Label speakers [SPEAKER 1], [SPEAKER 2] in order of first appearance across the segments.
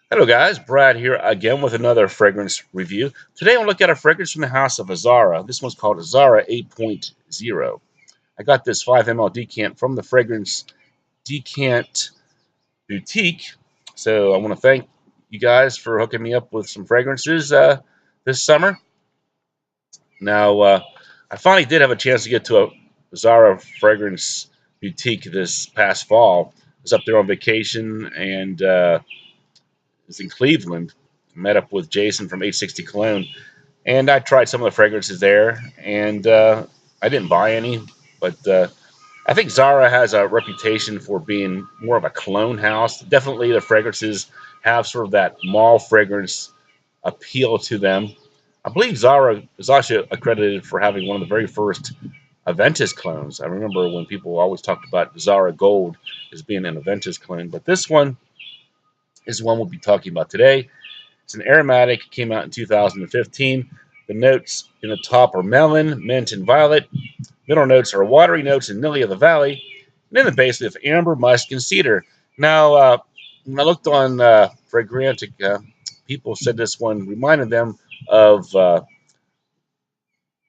[SPEAKER 1] Hello guys, Brad here again with another fragrance review. Today I'm going to look at a fragrance from the house of Zara. This one's called Zara 8.0. I got this 5 ml decant from the Fragrance Decant Boutique. So I want to thank you guys for hooking me up with some fragrances this summer. Now, I finally did have a chance to get to a Zara fragrance boutique this past fall. I was up there on vacation and was in Cleveland. Met up with Jason from 860 Cologne, and I tried some of the fragrances there, and I didn't buy any, but I think Zara has a reputation for being more of a cologne house. Definitely, the fragrances have sort of that mall fragrance appeal to them. I believe Zara is also accredited for having one of the very first Aventus clones. I remember when people always talked about Zara Gold as being an Aventus clone, but this one is one we'll be talking about today. It's an aromatic, came out in 2015. The notes in the top are melon, mint, and violet. Middle notes are watery notes and lily of the valley. And in the base, we have amber, musk, and cedar. Now, when I looked on Fragrantic, people said this one reminded them of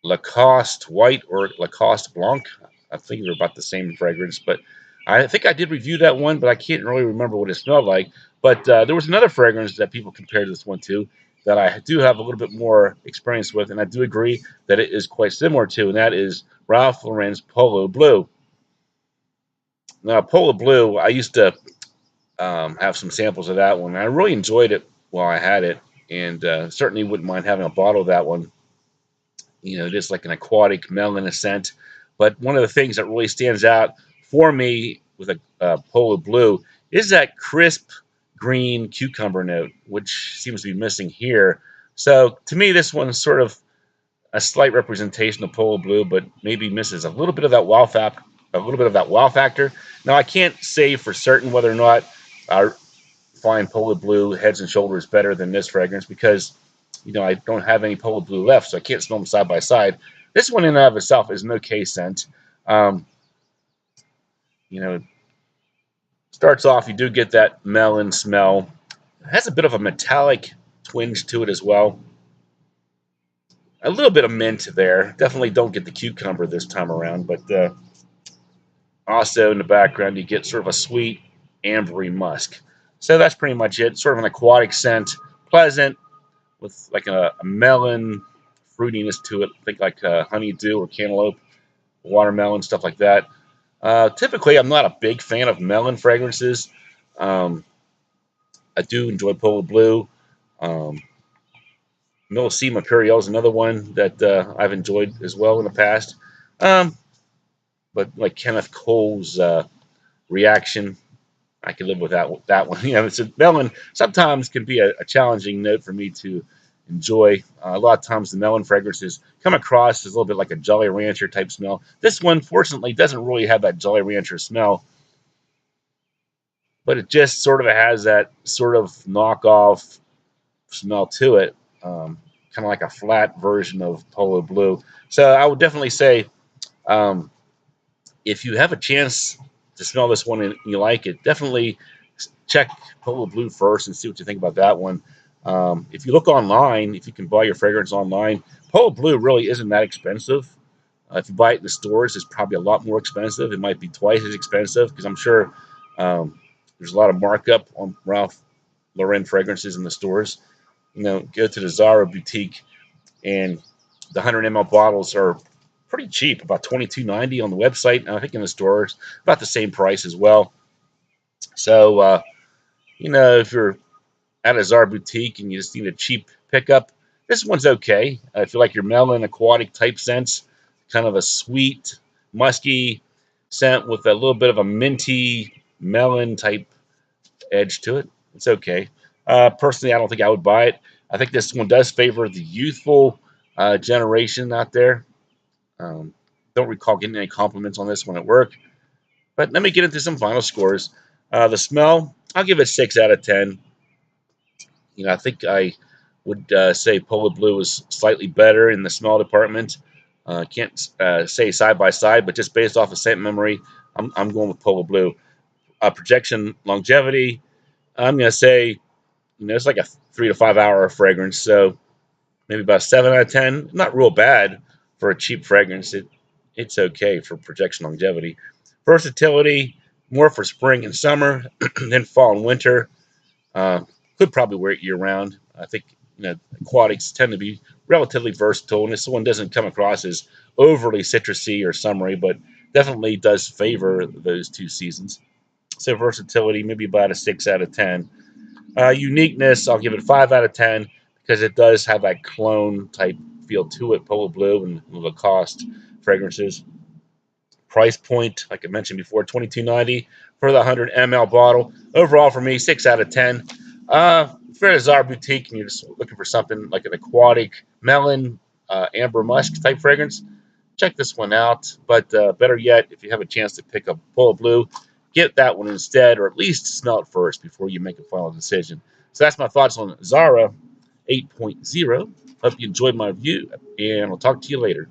[SPEAKER 1] Lacoste White or Lacoste Blanc. I think they're about the same fragrance, but I think I did review that one, but I can't really remember what it smelled like. But there was another fragrance that people compared this one to that I do have a little bit more experience with, and I do agree that it is quite similar to, and that is Ralph Lauren's Polo Blue. Now, Polo Blue, I used to have some samples of that one. I really enjoyed it while I had it, and certainly wouldn't mind having a bottle of that one. You know, just like an aquatic melon scent. But one of the things that really stands out for me with a Polo Blue is that crisp green cucumber note, which seems to be missing here. So to me, this one's sort of a slight representation of Polo Blue, but maybe misses a little bit of that wow factor. Now I can't say for certain whether or not I find Polo Blue heads and shoulders better than this fragrance because I don't have any Polo Blue left, so I can't smell them side by side. This one in and of itself is an okay scent. Um, you know, starts off, you do get that melon smell. It has a bit of a metallic twinge to it as well. A little bit of mint there. Definitely don't get the cucumber this time around, but also in the background, you get sort of a sweet, ambery musk. So that's pretty much it. Sort of an aquatic scent, pleasant, with like a melon fruitiness to it. Think like honeydew or cantaloupe, watermelon, stuff like that. Typically, I'm not a big fan of melon fragrances. Um, I do enjoy Polo Blue. Um, Millesima Imperial is another one that I've enjoyed as well in the past. Um, but like Kenneth Cole's reaction, I can live with that one. It's a melon. Sometimes can be a challenging note for me to enjoy. A lot of times the melon fragrances come across as a little bit like a Jolly Rancher type smell. This one, fortunately, doesn't really have that Jolly Rancher smell, but it just sort of has that sort of knockoff smell to it, kind of like a flat version of Polo Blue. So I would definitely say um, if you have a chance to smell this one and you like it, definitely check Polo Blue first and see what you think about that one. If you look online, if you can buy your fragrance online, Polo Blue really isn't that expensive. If you buy it in the stores, it's probably a lot more expensive. It might be twice as expensive because I'm sure there's a lot of markup on Ralph Lauren fragrances in the stores. Go to the Zara boutique, and the 100 ml bottles are pretty cheap, about $22.90 on the website. And I think in the stores, about the same price as well. So, if you're at a Zara boutique and you just need a cheap pickup, this one's okay. If you like your melon aquatic type scents, kind of a sweet, musky scent with a little bit of a minty melon type edge to it, it's okay. Personally, I don't think I would buy it. I think this one does favor the youthful generation out there. Don't recall getting any compliments on this one at work. But let me get into some final scores. The smell, I'll give it 6 out of 10. I think I would say Polo Blue is slightly better in the smell department. Can't say side by side, but just based off of scent memory, I'm going with Polo Blue. Projection longevity, I'm going to say It's like a 3 to 5 hour fragrance, so maybe about 7 out of 10. Not real bad for a cheap fragrance. It's okay for projection longevity. Versatility, more for spring and summer than fall and winter. Uh, could probably wear it year round. I think aquatics tend to be relatively versatile, and this one doesn't come across as overly citrusy or summery, but definitely does favor those two seasons. So versatility, maybe about a 6 out of 10. Uniqueness, I'll give it 5 out of 10 because it does have that clone type feel to it. Polo Blue and Lacoste fragrances. Price point, like I mentioned before, $22.90 for the 100 ml bottle. Overall, for me, 6 out of 10. If you're at a Zara boutique and you're just looking for something like an aquatic melon, amber musk type fragrance, check this one out. But better yet, if you have a chance to pick up Polo Blue, get that one instead, or at least smell it first before you make a final decision. So that's my thoughts on Zara 8.0. Hope you enjoyed my review, and I'll talk to you later.